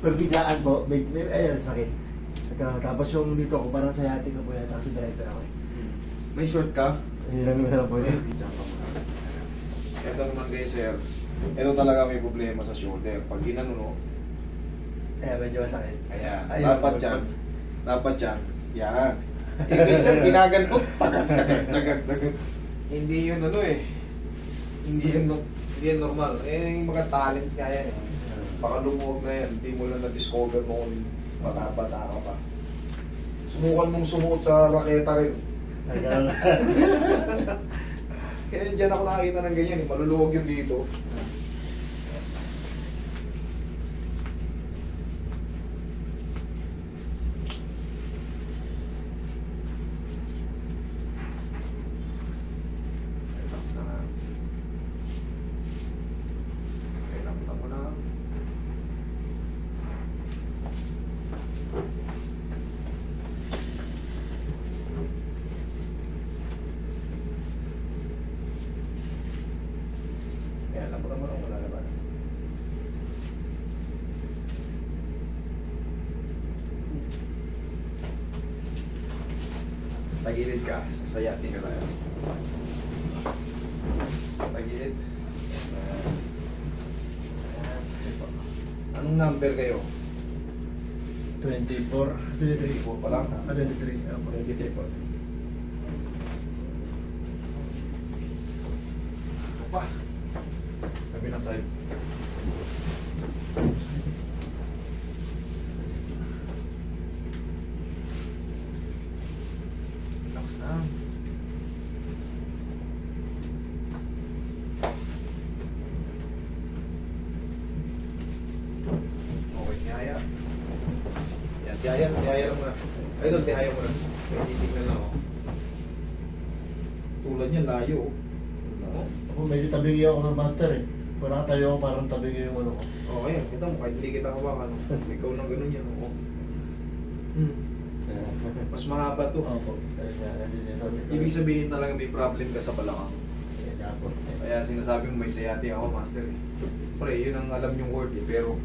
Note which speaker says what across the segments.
Speaker 1: Pagbiglaan po, ayun, sakit. Tapos yung dito ko, parang sciatic ko po yata kasi driver ako.
Speaker 2: May short ka?
Speaker 1: Hiramin mo na po yun.
Speaker 2: Ito naman kayo, sir. Ito talaga may problema sa shoulder. Pag ginano, no?
Speaker 1: Medyo masakit.
Speaker 2: Kaya,
Speaker 1: Ayun,
Speaker 2: dapat yan. Dapat yan. Yan. Eh, minsan ginagantot. Tagag. Hindi yun ano eh. Hindi yun normal. Eh, yung mga talent nga yan eh. Baka lumuwag na yan. Hindi mo lang na-discover mo kung bata-bata ka pa. Subukan mong sumuot sa raketa rin. Kaya dyan ako nakakita ng ganyan eh. Maluluwag yun dito. Relax na lang. Relax mo lang. Kaya lambutan mo lang, wala naman. Tagilid ka, sasayati ka tayo. Tagilid. Anong number kayo?
Speaker 1: 24. 23.
Speaker 2: 4 pa lang.
Speaker 1: 23.
Speaker 2: 23 po. Pa. Kabilang side. Relax na. Okay, tihaya. Yan, tihaya lang muna. Ay, doon, tihaya muna. May titignan lang ako. Tulad niya, layo. Oh.
Speaker 1: Ako medyo tabingi ako ng master eh. Kung nakatayo ako, parang tabingi yung ano ko.
Speaker 2: Okay, kita mo, kahit hindi kita hawakan. Ikaw nang ganun yan. Oo. Mas mahaba to.
Speaker 1: Opo. Kaya
Speaker 2: Ibig sabihin talaga may problem ka sa balakang.
Speaker 1: po.
Speaker 2: Kaya sinasabi mo may sciatic ako, master eh. Pre, yun ang alam yung word eh. Pero,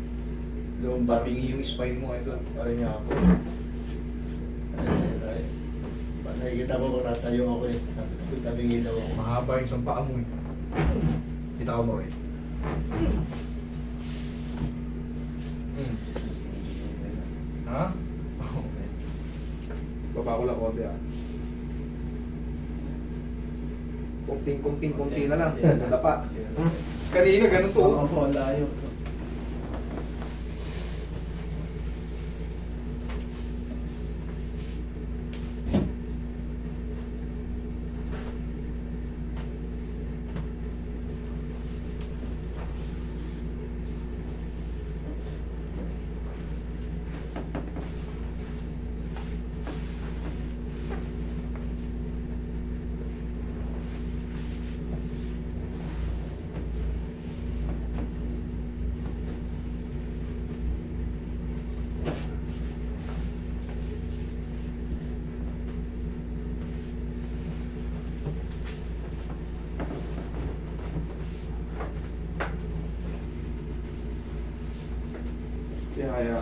Speaker 2: tabingi yung spine mo, ito.
Speaker 1: Ayun nga po. Nakikita ko kung natayo ako eh. Tabingi daw ako.
Speaker 2: Mahaba yung sampaa mo eh. Kita ko mo eh. Ha? Okay. Baba ko lang konti ah. Kunting na lang. Dapa. Kanina ganun to.
Speaker 1: Oo po, layo.
Speaker 2: Kaya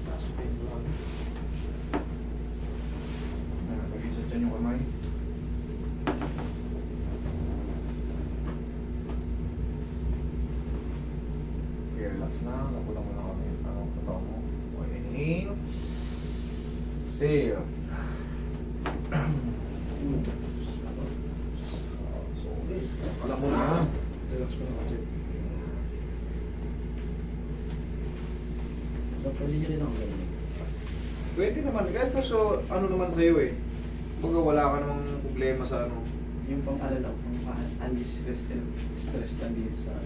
Speaker 2: pasukin mo lang. Mag-isa dyan yung kamay. Okay, relax na. Laputan mo na kami. Ano, pataw mo. Okay, inhale. Exhale. So, alam mo na. Relax mo na kasi.
Speaker 1: Pwede nyo rin ako ganun.
Speaker 2: Pwede naman. Kahit so, ano naman sa'yo eh. Baga wala ka namang problema sa ano.
Speaker 3: Yung pang ano lang, pang undistressed stress lang dito sa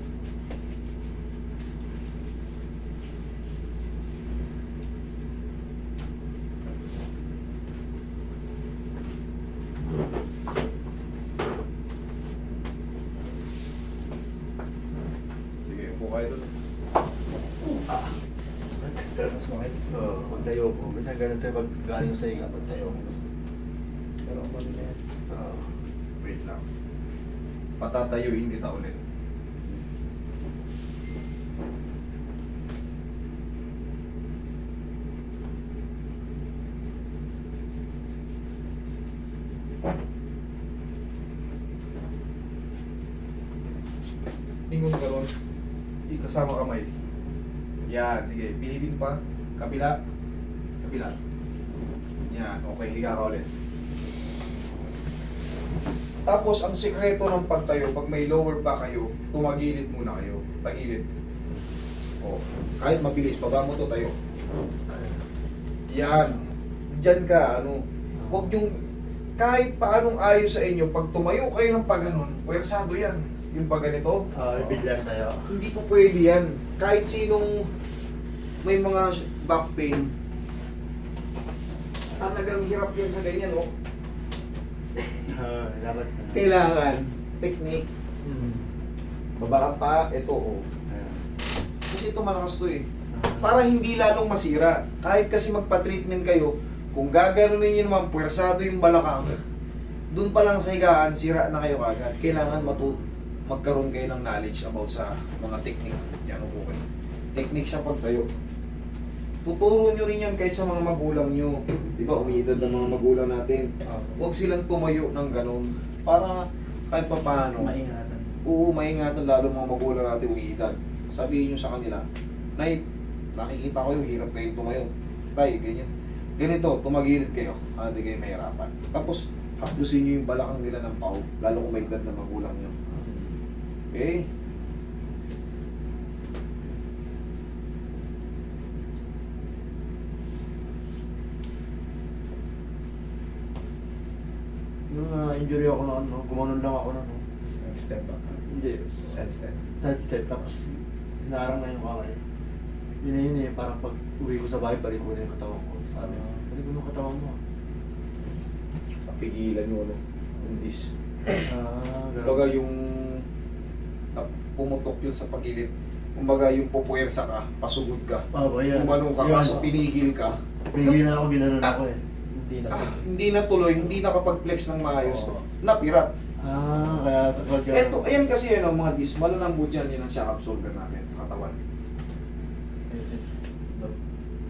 Speaker 2: Sige, upo kayo doon.
Speaker 1: Mas makit. Oo, pag tayo ko. Minsan ganun tayo pag galing sa higa, pag tayo ko.
Speaker 3: pero ang mga
Speaker 2: Wait lang. Patatayuin kita ulit. Ingon ka ron. Ikasama kamay. Yan, sige. Pinitin pa. Kabila. Kabila. Yan, okay. Higa ka ulit. Tapos, ang sikreto ng pagtayo, pag may lower back kayo, tumagilid muna kayo. Tagilid. O, kahit mabilis, baba mo to tayo. Yan. Diyan ka, ano. Huwag yung, kahit paanong ayos sa inyo, pag tumayo kayo ng pag-ganon, pwersado yan. Yung pag ganito,
Speaker 1: bigla tayo.
Speaker 2: hindi po pwede yan. Kahit sinong may mga back pain, talagang hirap yan sa ganyan, oh.
Speaker 1: Dapat.
Speaker 2: Kailangan, technique. Baba ka pa, ito, oh. Kasi ito malakas to eh. Para hindi lalong masira. Kahit kasi magpa-treatment kayo, kung gaganunin nyo naman, puwersado yung balakang, dun pa lang sa higaan, sira na kayo agad. Kailangan magkaroon kayo ng knowledge about sa mga technique. Yan po kayo. Technique sa pagtayo. Tuturo nyo rin yan kahit sa mga magulang nyo. Di ba, umiidad ng mga magulang natin. Huwag silang tumayo ng ganun. Para kahit pa paano.
Speaker 3: Maingatan.
Speaker 2: Oo, maingatan lalo mga magulang natin umiidad. Sabihin nyo sa kanila, Nay, nakikita ko yung hirap kayong tumayo. Tay, ganyan. Ganito, tumagilid kayo. Hindi kayo mahirapan. Tapos, haplusin nyo yung balakang nila ng pau. Lalo kung may edad na magulang nyo. Okay?
Speaker 1: Yung injury ako noon, no? Gumanon lang ako noon. No?
Speaker 3: Step back.
Speaker 1: Hindi.
Speaker 3: Side step.
Speaker 1: Side step, tapos hinarang na yung kamay. Yun na yun eh, parang pag uwi ko sa bahay, balik ko na yung katawan ko. Sabi, balik ko yung katawan mo.
Speaker 2: Pigilan nyo, no? Yung dis.
Speaker 1: Ganun.
Speaker 2: Kumbaga yung pumutok yun sa pagilid. Kumbaga yung pupuwersa ka, pasugod ka.
Speaker 1: Yan.
Speaker 2: Umanong ka,
Speaker 1: Yun.
Speaker 2: kaso pinigil ka.
Speaker 1: Pigil na ako, ginanon ako eh.
Speaker 3: Hindi na.
Speaker 2: Hindi na tuloy, hindi nakapag-flex ng maayos.
Speaker 1: Oo.
Speaker 2: Napirat.
Speaker 1: Kaya sa pag...
Speaker 2: Eto, ayan kasi yun, mga dis, malalambot yan, yun ang shock absorber natin sa katawan.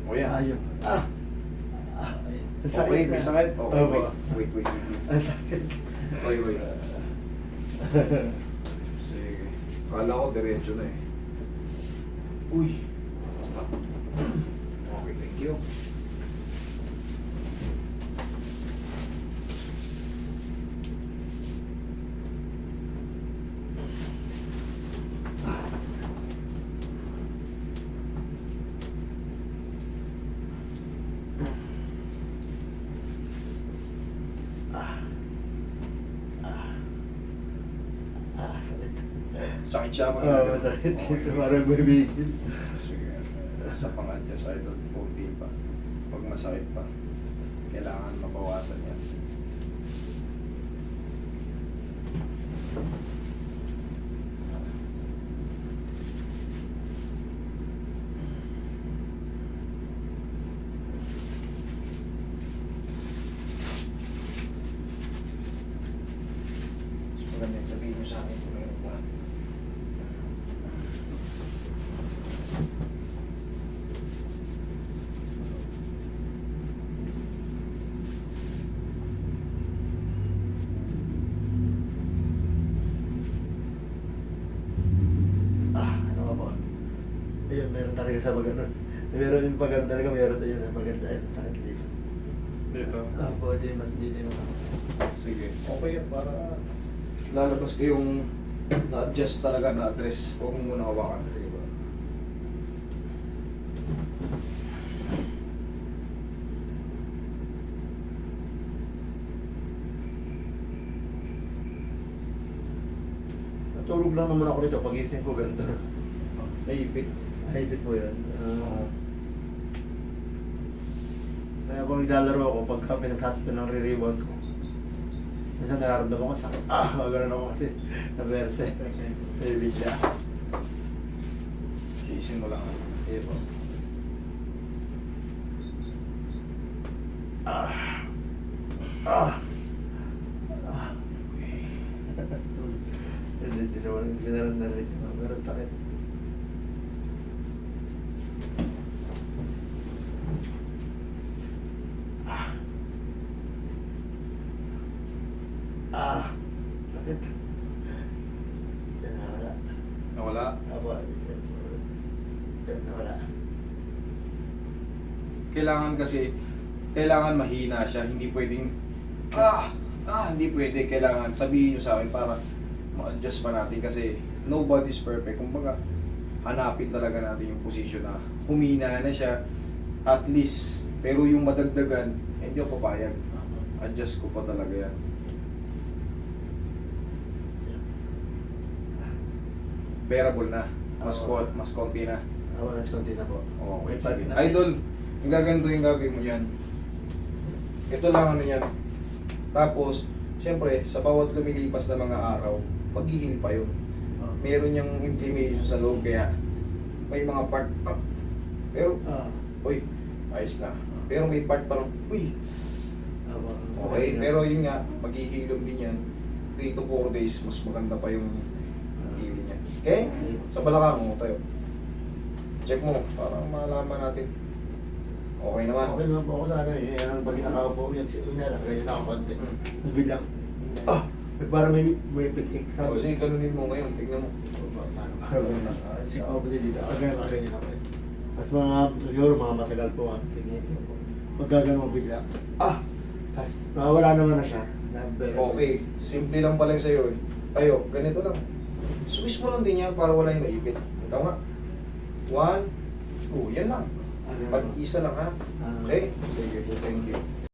Speaker 2: O yan.
Speaker 1: Ayun. Ayun. Ang sakit
Speaker 2: Okay,
Speaker 1: na.
Speaker 2: may sakit? Okay,
Speaker 1: Oo.
Speaker 2: wait.
Speaker 1: Ang sakit.
Speaker 2: Wait. Sige. Kala ko diretso na eh. Uy. Stop. Okay, thank you.
Speaker 1: Sakit.
Speaker 2: Sakit siya mga
Speaker 1: Oo, masakit dito. Parang bumibigil.
Speaker 2: Sige. Sa pang-adjust idol, konti pa. Pag masakit pa, kailangan mabawasan yan. Mas maganda yung sabihin mo sa akin kung meron pa.
Speaker 1: Ano ka po? Ayun, meron talaga sa pag ano. Meron yung pag ano talaga, meron tayo na maganda. Ayun, sakit dito.
Speaker 2: Dito.
Speaker 1: Po, ito yung mas dito yung masakit.
Speaker 2: Sige. Okay yan para lalabas kayong na-adjust talaga, na-address. Huwag mo muna hawakan.
Speaker 1: Sige po. Natulog lang naman ako dito. Pagising ko ganda.
Speaker 2: Naipit.
Speaker 1: Naipit mo yun. Kaya kung naglalaro ako, pagka pinasaspin ng re-rebound ko, minsan nararamdaman ko sakit. Ganun ako kasi. Naberse. May bigla.
Speaker 2: Iisin mo lang.
Speaker 1: Sige po. Hindi naman narinig ko. Pero sakit. Sakit. Yan nawala.
Speaker 2: Nawala.
Speaker 1: Aba, yan nawala.
Speaker 2: Kailangan mahina siya, hindi pwedeng hindi pwede, kailangan sabihin nyo sa akin para ma-adjust pa natin kasi nobody's perfect. Kumbaga, hanapin talaga natin yung position na humina na siya at least, pero yung madagdagan, hindi ako papayag. Adjust ko pa talaga yan. Bearable na. Mas konti na.
Speaker 1: Mas konti na po.
Speaker 2: Okay,
Speaker 1: May part
Speaker 2: sige.
Speaker 1: na.
Speaker 2: Idol, yung gaganto yung gagawin mo yan. Ito lang ano yan. Tapos, syempre, sa bawat lumilipas na mga araw, mag-heal pa yun. Meron niyang inflammation sa loob, kaya may mga part, pero, uy, ayos na. Pero may part parang, uy, okay. Pero yun nga, mag-ihilom din yan. 3 to 4 days, mas maganda pa yung healing niya. Okay? Sa balakang mo tayo. Check mo, para malaman natin. Okay naman.
Speaker 1: Okay naman po ako sa ano eh. Yan ang pag nakaupo, yung lang, ganyan ako konti. Tapos biglang, parang may pitik.
Speaker 2: O sige, ganunin mo ngayon, tignan mo.
Speaker 1: Sige ako kasi dito. Ganyan ako eh. Tapos mga, siguro mga matagal po ang tingin. Magagano mo bigla. Tapos nawawala naman na siya.
Speaker 2: Okay, simple lang pala yung sa'yo eh. Tayo, ganito lang. Swiss mo lang din yan para wala yung maipit. Ikaw nga. 1, 2, yan lang. Pag-isa lang ha. Okay? Sige, thank you.